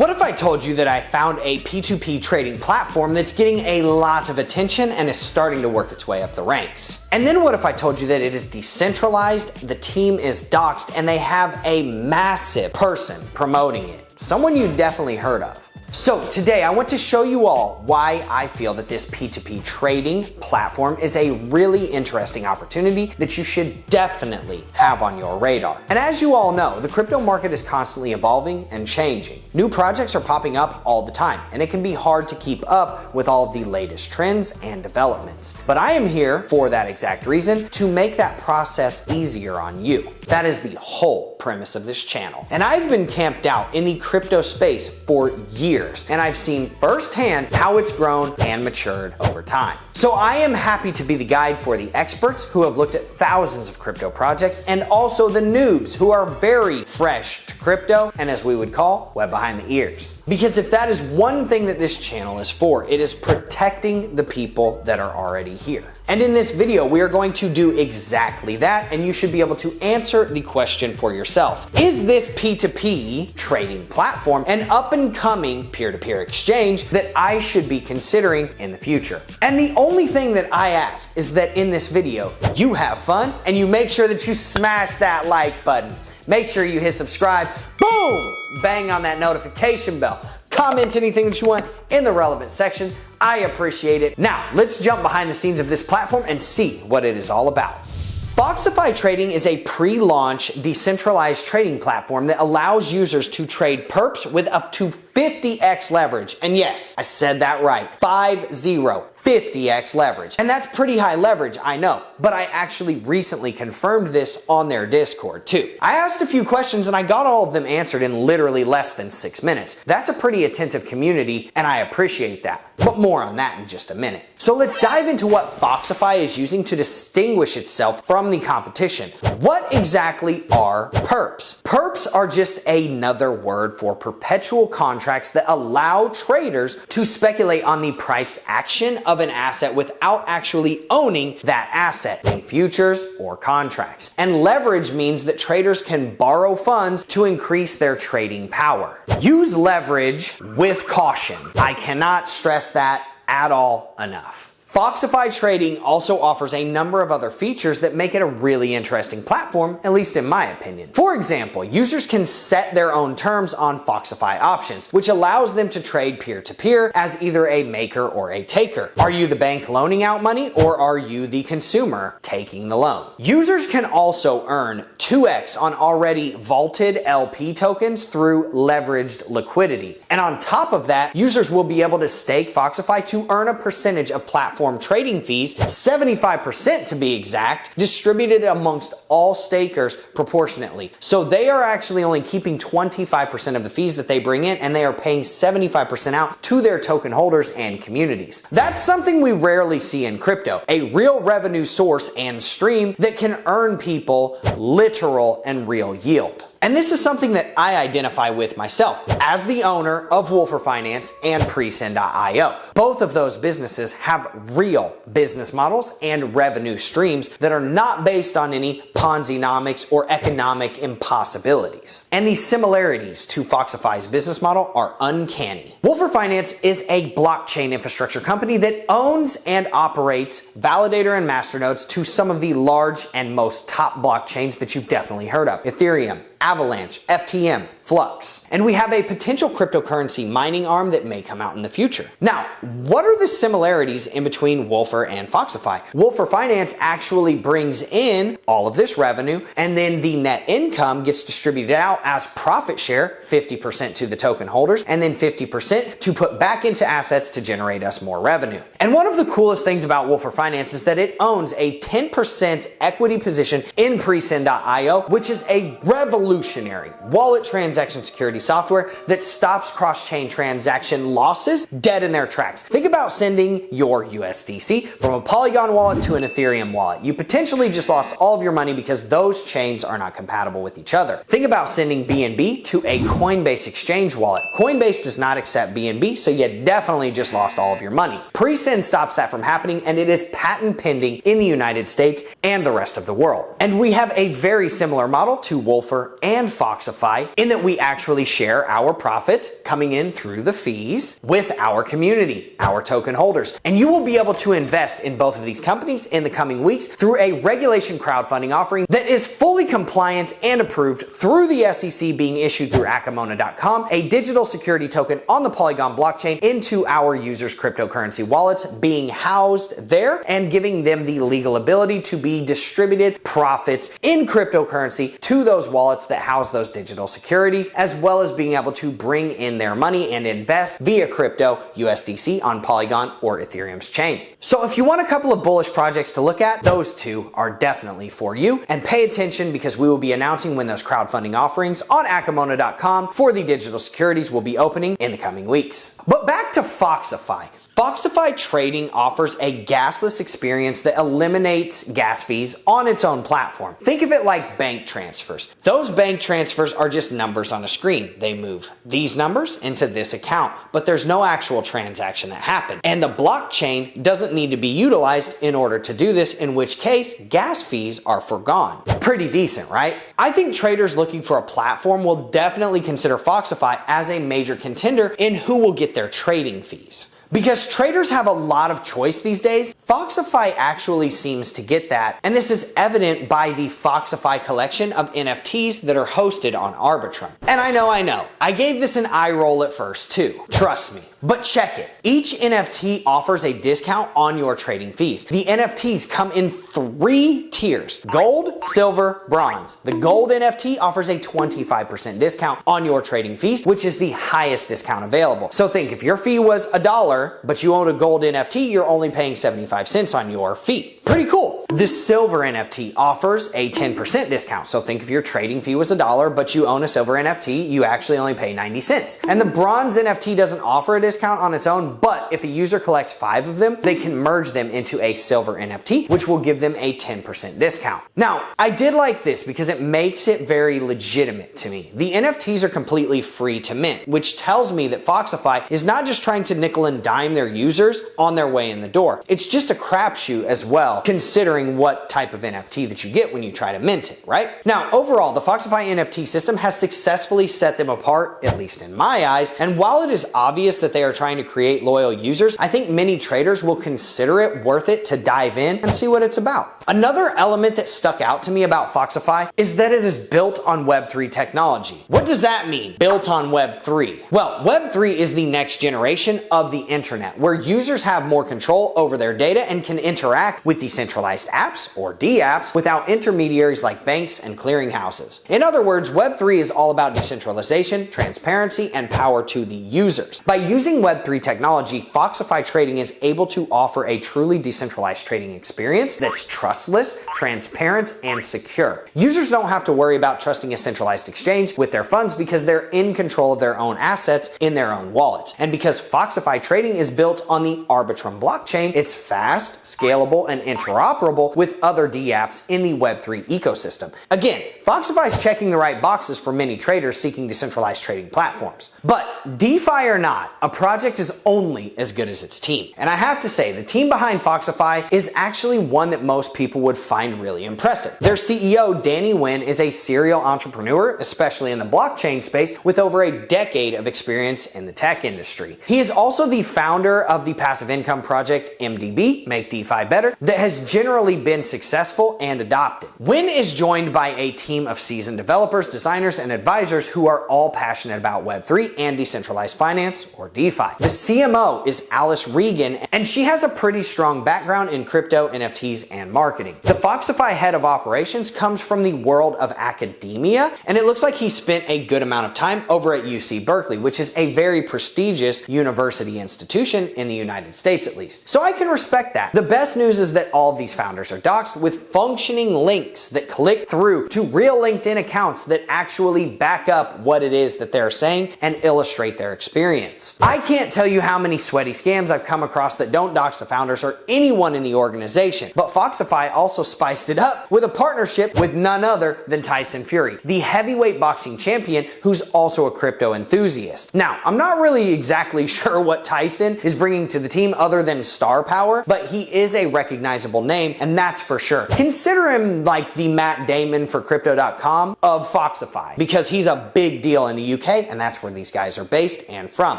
What if I told you that I found a P2P trading platform that's getting a lot of attention and is starting to work its way up the ranks? And then what if I told you that it is decentralized, the team is doxed, and they have a massive person promoting it? Someone you definitely heard of. So today I want to show you all why I feel that this P2P trading platform is a really interesting opportunity that you should definitely have on your radar. And as you all know, the crypto market is constantly evolving and changing. New projects are popping up all the time, and it can be hard to keep up with all of the latest trends and developments. But I am here for that exact reason, to make that process easier on you. That is the whole premise of this channel. And I've been camped out in the crypto space for years, and I've seen firsthand how it's grown and matured over time. So I am happy to be the guide for the experts who have looked at thousands of crypto projects, and also the noobs who are very fresh to crypto and, as we would call, wet behind the ears. Because if that is one thing that this channel is for, it is protecting the people that are already here. And in this video, we are going to do exactly that, and you should be able to answer the question for yourself. Is this P2P trading platform an up-and-coming peer-to-peer exchange that I should be considering in the future? And the only thing that I ask is that in this video, you have fun and you make sure that you smash that like button. Make sure you hit subscribe, boom, bang on that notification bell. Comment anything that you want in the relevant section. I appreciate it. Now, let's jump behind the scenes of this platform and see what it is all about. Foxify Trading is a pre-launch decentralized trading platform that allows users to trade perps with up to 50x leverage. And yes, I said that right. 50x leverage. And that's pretty high leverage, I know, but I actually recently confirmed this on their Discord too. I asked a few questions and I got all of them answered in literally less than 6 minutes. That's a pretty attentive community, and I appreciate that. But more on that in just a minute. So let's dive into what Foxify is using to distinguish itself from the competition. What exactly are perps? Perps are just another word for perpetual contracts that allow traders to speculate on the price action of an asset without actually owning that asset in futures or contracts. And leverage means that traders can borrow funds to increase their trading power. Use leverage with caution. I cannot stress that at all enough. Foxify Trading also offers a number of other features that make it a really interesting platform, at least in my opinion. For example, users can set their own terms on Foxify options, which allows them to trade peer-to-peer as either a maker or a taker. Are you the bank loaning out money, or are you the consumer taking the loan? Users can also earn 2x on already vaulted LP tokens through leveraged liquidity. And on top of that, users will be able to stake Foxify to earn a percentage of platform trading fees, 75% to be exact, distributed amongst all stakers proportionately. So they are actually only keeping 25% of the fees that they bring in, and they are paying 75% out to their token holders and communities. That's something we rarely see in crypto, a real revenue source and stream that can earn people literal and real yield. And this is something that I identify with myself as the owner of Wolfer Finance and PreSend.io. Both of those businesses have real business models and revenue streams that are not based on any Ponzi-nomics or economic impossibilities. And the similarities to Foxify's business model are uncanny. Wolfer Finance is a blockchain infrastructure company that owns and operates validator and masternodes to some of the large and most top blockchains that you've definitely heard of: Ethereum, Avalanche, FTM, Flux. And we have a potential cryptocurrency mining arm that may come out in the future. Now, what are the similarities in between Wolfer and Foxify? Wolfer Finance actually brings in all of this revenue, and then the net income gets distributed out as profit share, 50% to the token holders, and then 50% to put back into assets to generate us more revenue. And one of the coolest things about Wolfer Finance is that it owns a 10% equity position in PreSend.io, which is a revolutionary wallet transaction security software that stops cross-chain transaction losses dead in their tracks. Think about sending your USDC from a Polygon wallet to an Ethereum wallet. You potentially just lost all of your money because those chains are not compatible with each other. Think about sending BNB to a Coinbase exchange wallet. Coinbase does not accept BNB, so you definitely just lost all of your money. PreSend stops that from happening, and it is patent pending in the United States and the rest of the world. And we have a very similar model to Wolfer and Foxify in that that we actually share our profits coming in through the fees with our community, our token holders. And you will be able to invest in both of these companies in the coming weeks through a regulation crowdfunding offering that is fully compliant and approved through the SEC, being issued through Acamona.com, a digital security token on the Polygon blockchain into our users' cryptocurrency wallets, being housed there and giving them the legal ability to be distributed profits in cryptocurrency to those wallets that house those digital securities, as well as being able to bring in their money and invest via crypto USDC on Polygon or Ethereum's chain. So if you want a couple of bullish projects to look at, those two are definitely for you. And pay attention, because we will be announcing when those crowdfunding offerings on Acamona.com for the digital securities will be opening in the coming weeks. But back to Foxify. Foxify Trading offers a gasless experience that eliminates gas fees on its own platform. Think of it like bank transfers. Those bank transfers are just numbers on a screen. They move these numbers into this account, but there's no actual transaction that happened. And the blockchain doesn't need to be utilized in order to do this, in which case gas fees are forgone. Pretty decent, right? I think traders looking for a platform will definitely consider Foxify as a major contender in who will get their trading fees. Because traders have a lot of choice these days, Foxify actually seems to get that, and this is evident by the Foxify collection of NFTs that are hosted on Arbitrum. And I know, I gave this an eye roll at first too, trust me. But check it. Each NFT offers a discount on your trading fees. The NFTs come in 3 tiers: gold, silver, bronze. The gold NFT offers a 25% discount on your trading fees, which is the highest discount available. So think, if your fee was $1, but you own a gold NFT, you're only paying 75 cents on your fee. Pretty cool. The silver NFT offers a 10% discount. So think, if your trading fee was $1, but you own a silver NFT, you actually only pay 90 cents. And the bronze NFT doesn't offer a discount on its own, but if a user collects 5 of them, they can merge them into a silver NFT, which will give them a 10% discount. Now, I did like this because it makes it very legitimate to me. The NFTs are completely free to mint, which tells me that Foxify is not just trying to nickel and dime their users on their way in the door. It's just a crapshoot as well, considering what type of NFT that you get when you try to mint it, right? Now, overall, the Foxify NFT system has successfully set them apart, at least in my eyes, and while it is obvious that they are trying to create loyal users, I think many traders will consider it worth it to dive in and see what it's about. Another element that stuck out to me about Foxify is that it is built on Web3 technology. What does that mean, built on Web3? Well, Web3 is the next generation of the internet, where users have more control over their data and can interact with decentralized apps, or dApps, without intermediaries like banks and clearinghouses. In other words, Web3 is all about decentralization, transparency, and power to the users. By using Web3 technology, Foxify Trading is able to offer a truly decentralized trading experience that's trustless, transparent, and secure. Users don't have to worry about trusting a centralized exchange with their funds because they're in control of their own assets in their own wallets. And because Foxify Trading is built on the Arbitrum blockchain, it's fast, scalable, and interoperable with other dApps in the Web3 ecosystem. Again, Foxify is checking the right boxes for many traders seeking decentralized trading platforms. But DeFi or not, a project is only as good as its team. And I have to say, the team behind Foxify is actually one that most people would find really impressive. Their CEO, Danny Nguyen, is a serial entrepreneur, especially in the blockchain space, with over a decade of experience in the tech industry. He is also the founder of the passive income project MDB, Make DeFi Better, that has generally been successful and adopted. Nguyen is joined by a team of seasoned developers, designers, and advisors who are all passionate about Web3 and decentralized finance, or DeFi. The CMO is Alice Regan, and she has a pretty strong background in crypto, NFTs, and marketing. The Foxify head of operations comes from the world of academia, and it looks like he spent a good amount of time over at UC Berkeley, which is a very prestigious university institution in the United States, at least. So I can respect that. The best news is that all of these founders are doxed with functioning links that click through to real LinkedIn accounts that actually back up what it is that they're saying and illustrate their experience. I can't tell you how many sweaty scams I've come across that don't dox the founders or anyone in the organization, but Foxify also spiced it up with a partnership with none other than Tyson Fury, the heavyweight boxing champion who's also a crypto enthusiast. Now, I'm not really exactly sure what Tyson is bringing to the team other than star power, but he is a recognizable name, and and that's for sure. Consider him like the Matt Damon for Crypto.com of Foxify, because he's a big deal in the UK, and that's where these guys are based and from.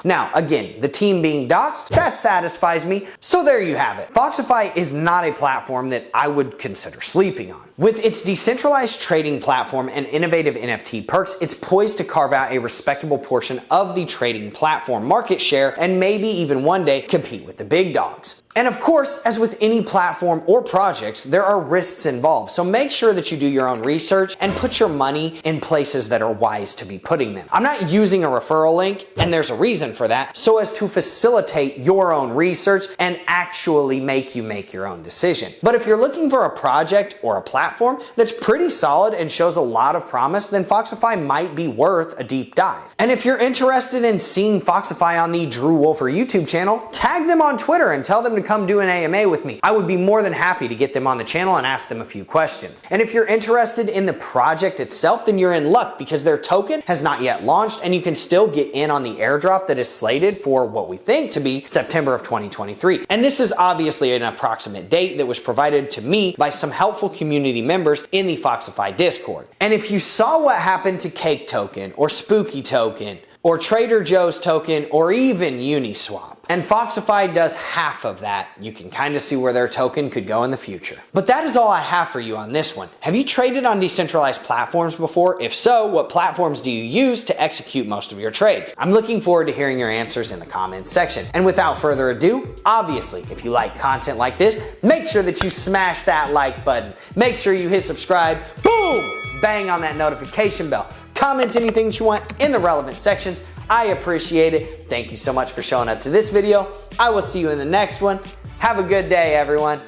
Now, again, the team being doxxed, that satisfies me, so there you have it. Foxify is not a platform that I would consider sleeping on. With its decentralized trading platform and innovative NFT perks, it's poised to carve out a respectable portion of the trading platform market share and maybe even one day compete with the big dogs. And of course, as with any platform or projects, there are risks involved. So make sure that you do your own research and put your money in places that are wise to be putting them. I'm not using a referral link, and there's a reason for that, so as to facilitate your own research and actually make you make your own decision. But if you're looking for a project or a platform that's pretty solid and shows a lot of promise, then Foxify might be worth a deep dive. And if you're interested in seeing Foxify on the Drew Wolfer YouTube channel, tag them on Twitter and tell them to come do an AMA with me. I would be more than happy to get them on the channel and ask them a few questions. And if you're interested in the project itself, then you're in luck, because their token has not yet launched and you can still get in on the airdrop that is slated for what we think to be September of 2023. And this is obviously an approximate date that was provided to me by some helpful community members in the Foxify Discord. And if you saw what happened to Cake Token or Spooky Token or Trader Joe's token or even Uniswap, and Foxify does half of that, you can kind of see where their token could go in the future. But that is all I have for you on this one. Have you traded on decentralized platforms before? If so, what platforms do you use to execute most of your trades? I'm looking forward to hearing your answers in the comments section. And without further ado, obviously, if you like content like this, make sure that you smash that like button. Make sure you hit subscribe, boom, bang on that notification bell. Comment anything that you want in the relevant sections. I appreciate it. Thank you so much for showing up to this video. I will see you in the next one. Have a good day, everyone.